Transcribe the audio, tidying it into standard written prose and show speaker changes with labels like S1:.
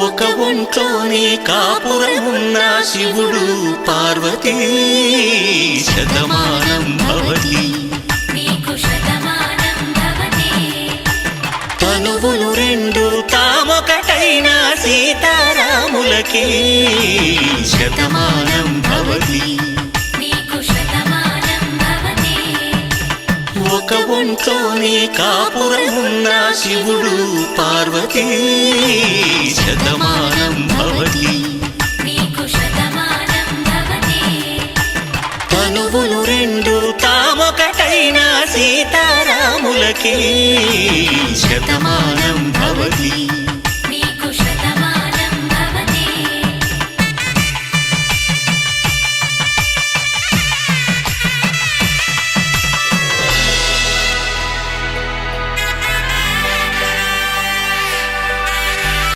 S1: ఒక ఒంట్లోనే కాపురమున్న శివుడు పార్వతీ శతమానం భవతి తనువులు రెండు తామొకటైన సీతారాములకి శతమానం భవతి ఒక ఒంట్లోనే కాపురమున్న శివుడు పార్వతీ శతమానం భవతి తనువులు రెండు తామొకటైన సీతారాములకి శతమానం భవతి